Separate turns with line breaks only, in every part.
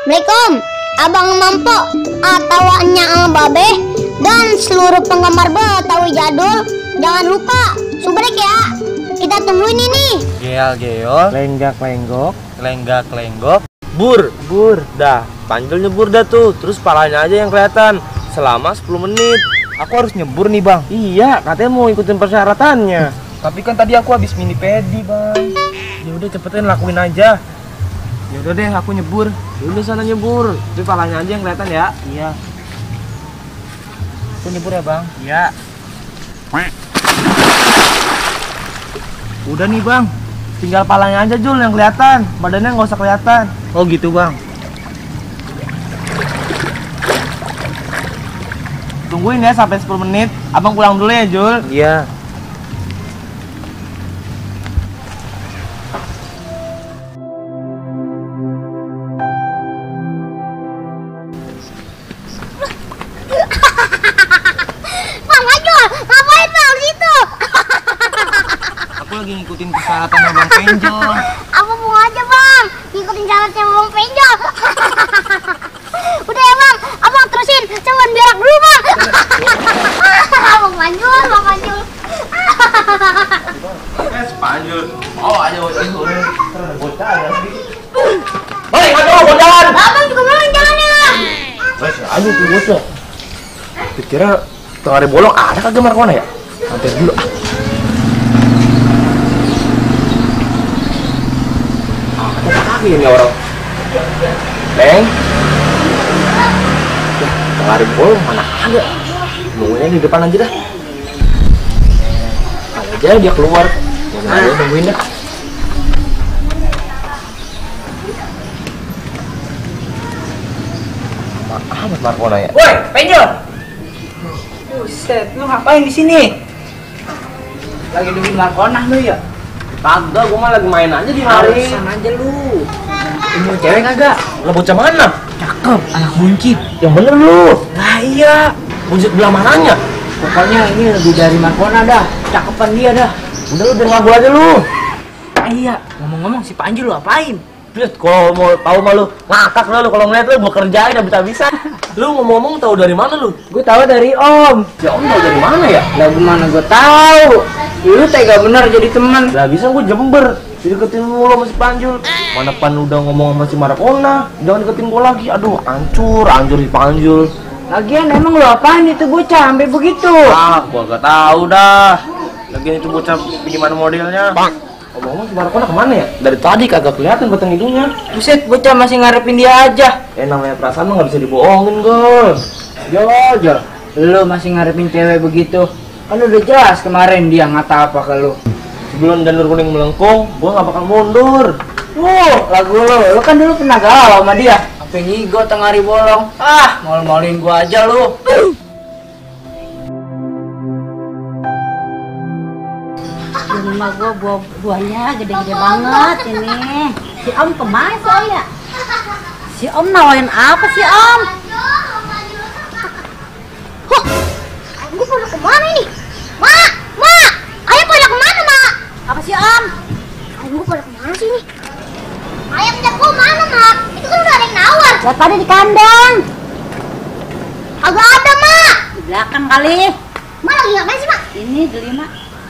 Assalamualaikum, Abang Mampo atau Nya Babe dan seluruh penggemar Betawi jadul. Jangan lupa subrek ya. Kita tungguin ini.
Geal geol,
Lenggak lenggok,
lenggak lenggok, bur. Dah, panjul nyebur dah tuh. Terus palanya aja yang kelihatan selama 10 menit. Aku harus nyebur nih, Bang.
Iya, katanya mau ikutin persyaratannya.
Tapi kan tadi aku habis mini pedi, Bang.
Ya udah cepetin lakuin aja.
Ya udah deh, aku nyebur.
Ya udah sana nyebur. Tapi palanya aja yang kelihatan ya.
Iya. Aku nyebur ya, Bang.
Iya. Udah nih, Bang. Tinggal palanya aja Jul yang kelihatan. Badannya nggak usah kelihatan.
Oh gitu, Bang.
Tungguin ya sampai 10 menit. Abang pulang dulu ya, Jul.
Iya. Aku lagi ngikutin persyaratan Bang Penjol.
Apa mau aja Bang? Ngikutin syaratnya Bang Penjol. Udah ya Bang, Abang terusin. Cuman biar dulu Bang. Bang Panjul, Bang Panjul.
Panjul. Oh, aja bocah aja sih.
Balik, mau jalan.
Abang juga mau jalannya.
Masih aja tuh bocah. Kira tengah hari bolong ada kagak Markona ya? Mampir dulu. Kaki ini orang. Neng. Tengah hari bolong mana ada? Nungguinnya di depan aja dah. Aja dia keluar. Jangan ada nungguin dah. Amat Markona ya.
Woi, Penjol. Buset, lu ngapain di sini? Lagi nungguin Markona lu ya?
Kagak, gua mah lagi main aja di hari.
Alasan aja lu. Ini cewek kagak?
Lah bocah mana?
Cakep, anak buncit.
Yang bener lu.
Nah iya.
Buncit belah mananya?
Pokoknya ini lebih dari Markona dah. Cakepan dia dah.
Udah lu dengar gua aja lu.
Ah, iya. Ngomong-ngomong si Panji lu apain?
Lihat kalau mau tahu mah lu ngakak lu kalau ngeliat lu bekerja aja bisa-bisa. Lu ngomong-ngomong tahu dari mana lu?
Gue tahu dari Om.
Ya Om tahu dari mana ya?
Lah gimana gue tahu? Lu tega bener jadi teman.
Lah bisa gua Jember. Deketin mulu sama si Panjul. Mana Pan udah ngomong sama si Markona, jangan deketin gua lagi. Aduh, hancur si Panjul.
Lagian emang lu apain itu bocah sampai begitu?
Ah, gua gak tahu dah. Lagian itu bocah gimana modelnya? Ngomong-ngomong si Markona kemana ya? Dari tadi kagak kelihatan batang hidungnya.
Buset, bocah masih ngarepin dia aja.
Namanya perasaan mah nggak bisa dibohongin, Gol. Ya aja.
Lu masih ngarepin cewek begitu. Kan udah jelas kemarin dia ngata apa ke lu.
Sebelum janur kuning melengkung, gua nggak bakal mundur.
Lagu lu kan dulu pernah galau sama dia. Sampai ngigo tengah hari bolong. Ah, maul-maulin gua aja lu.
Di rumah gua buahnya gede-gede banget ini. Si Om kemana sih ya? Si Om nawarin apa sih Om?
Huh, gue pada kemana ini? Mak, ayam pada kemana Mak?
Apa sih Om?
Ayam gue pada kemana sih ini? Ayam jago mana Mak? Itu kan udah ada yang nawar.
Lihat tadi di kandang.
Agak ada Mak.
Di belakang kali.
Mak lagi ngapain sih Mak?
Ini delima.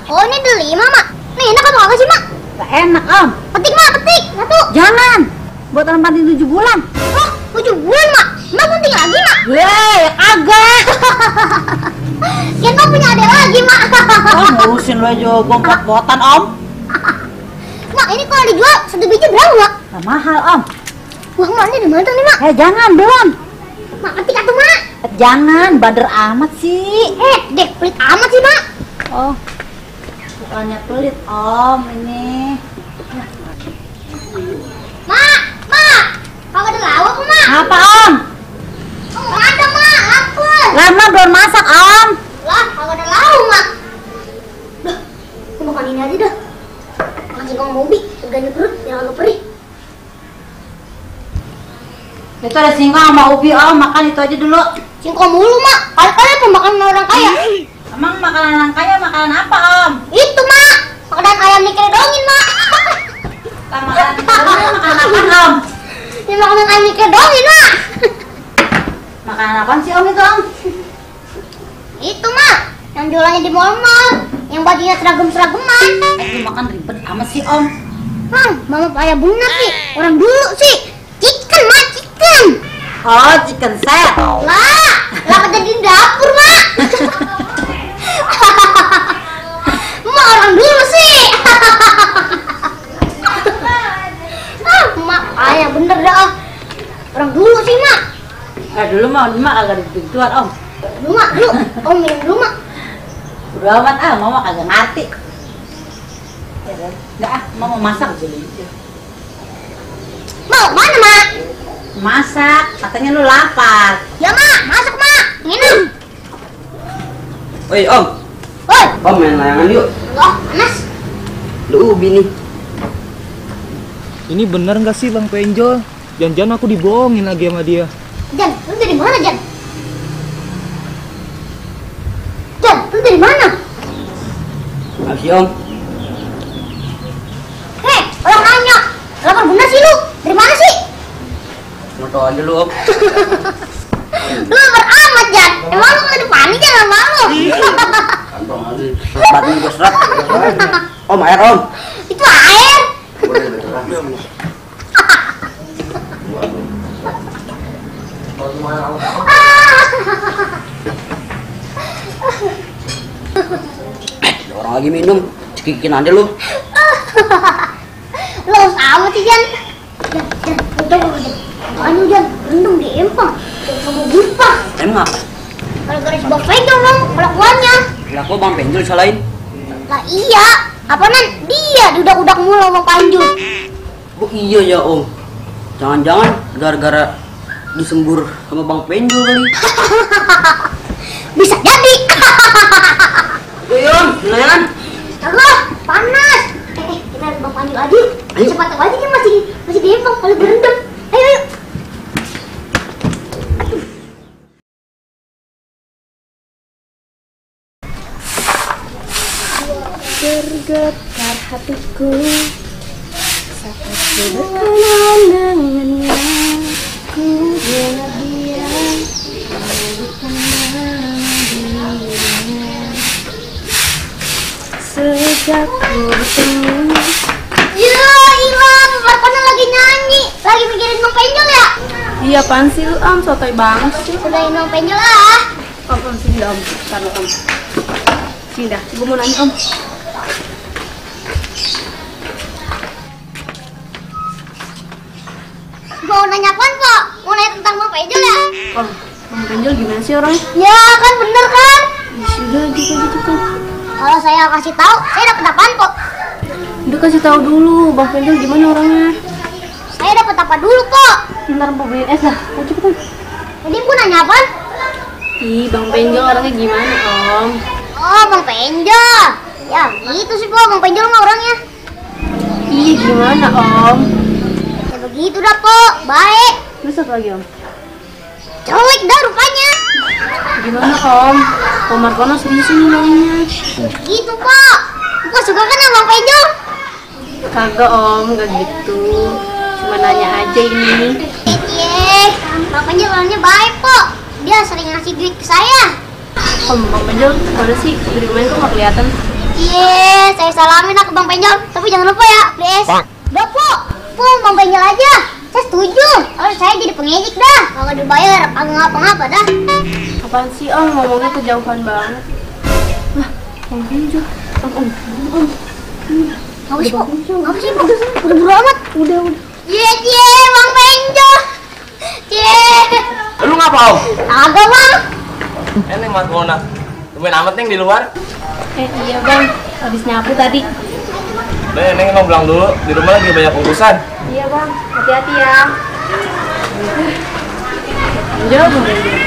Oh ini delima Mak. Nih enak apa enggak sih Mak?
Gak enak Om.
Petik Mak, petik. Satu.
Jangan. Buat tempatin 7 bulan.
Oh 7 bulan Mak. Mak penting lagi Mak.
Weh, agak.
Kita punya adik lagi Mak.
Oh, ngurusin lo aja bongkot-botan Om.
Mak ini kalau dijual 1 biji berapa Mak?
Gak mahal Om.
Wah Mak ini dimana nih Mak?
Jangan belum.
Mak petik atuh Mak.
Jangan, bader amat sih.
Dek pelit amat sih Mak.
Oh, bukannya pelit Om ini.
Mak, kagak ada lawak Mak.
Apa Om?
Nggak ada Mak, lapar.
Lama belum masak Om.
Lah, kagak ada lauk Mak. Duh, aku makan ini aja dah. Makan singkong mobi, teganya perut, yang agak perih.
Itu ada singkong sama ubi Om, makan itu aja dulu.
Singkong mulu Mak, kali-kali pemakanan orang kaya.
Emang makanan orang kaya makanan apa Om?
Itu Mak, makanan ayam dikedongin Mak.
Makanan apa Om?
Ya makanan ayam kayak doang ini.
Makanan apaan sih Om itu Om?
Itu mah yang jualannya di mall-mall, yang bajunya seragam-seragaman.
Lu makan ribet amat sih Om.
Mama payah bener sih. Orang dulu sih chicken mah chicken.
Oh, chicken set.
Lah kerja di dapur mak. Mak orang dulu sih. Mak payah bener dah. Orang dulu sih mak.
Dulu mah agak digituan Om.
Dulu mak, dulu. Om minum dulu mak.
Udah amat Mama kagak ngerti. Enggak Mama masak dulu.
Mau mana mak?
Masak, katanya lu lapar.
Ya mak, masak mak. Minum.
Woi Om,
Woi,
Om main layangan yuk.
loh panas.
Lu ubi nih.
Ini bener nggak sih Bang Penjol? Jangan-jangan aku dibohongin lagi sama dia.
Jan, lu dari mana Jan? Jan, lu dari mana?
Makasih Om.
Hei, orang nanya. Lapar bener sih lu. Dari mana sih?
Mau tau aja lu Om.
Lu lapar amat Jan. Emang lu ada panik ya sama lu?
Batin gue serat. Om air Om.
Itu air.
Orang lagi minum, cekikin aja lu.
Lu sama sih Jan. Jan, udah. Anu Jan, rendung di empang. Kamu lupa.
Emang apa?
Gara-gara si Bang Penjol dong, kelakuannya.
Lah kok Bang Penjol salahin?
Lah iya, apaanan dia diudak-udak mulu sama Panjul.
Oh iya ya Om. Jangan-jangan gara-gara disembur sama Bang Penjol kali.
Bisa jadi.
Ayo Om, layangan.
Kagak, panas. Kita lihat Bang Panjul aja.
Ayo.
Cepat aja kan masih di empang, kalau berendam. Ayo. Bergetar hatiku seperti berkenan dengannya. Ku benar-benar mengenal dirinya sejak ku bertemu. Ya ilah, Barkona lagi nyanyi, lagi mikirin Bang Penjol ya?
Iya apaan sih lu Om, sotoy banget sih.
Sudahin Bang Penjol ah.
Om, sini dah Om, taruh Om. Sini dah, gue mau nanya Om.
Mau nanya apaan Pak? Mau nanya tentang Bang Penjol ya?
Om, Bang Penjol gimana sih orangnya?
Ya kan bener kan?
Sudah gitu kan.
Kalau saya kasih tahu, saya dapat apaan kok?
Udah kasih tahu dulu, Bang Penjol gimana orangnya?
Saya dapat apa dulu kok?
Ntar mau beliin es lah, ayo cepetan.
Tadi aku nanya apaan?
Ih, Bang Penjol orangnya gimana Om?
Oh Bang Penjol. Ya gitu sih Pak, Bang Penjol mah orangnya.
Iya gimana Om?
Ya begitu dah Pak, baik.
Terus apa lagi Om?
Jelek dah rupanya.
Gimana Om? Om Markono serius nih nanya.
Gitu Pak. Kok suka kan sama Bang Penjol?
Kagak Om, gak gitu. Cuma nanya aja ini.
Bang Penjol orangnya baik Pak. Dia sering ngasih duit ke saya.
Om, Bang Penjol mana sih? Di rumahnya kok gak kelihatan?
Saya salamin lah ke Bang Penjol. Tapi jangan lupa ya, please. Udah Pak, Bang Penjol aja. Saya setuju. Kalau saya jadi pengejek dah. Kalau dibayar, kagak ngapa-ngapa dah.
Apaan sih Om, ngomongnya kejauhan banget. Wah, Bang Penjol. Om.
Ngapa sih Pak? Ngapa sih Pak? Udah buru amat. Udah. Bang Penjol.
Lu ngapa Om?
Agak Bang.
Neng Mas Mona. Temen amat Neng di luar.
Iya Bang, habis nyapu tadi.
Udah Neng mau pulang dulu. Di rumah lagi banyak urusan.
Iya Bang, hati-hati ya. Penjol, Bang Penjol.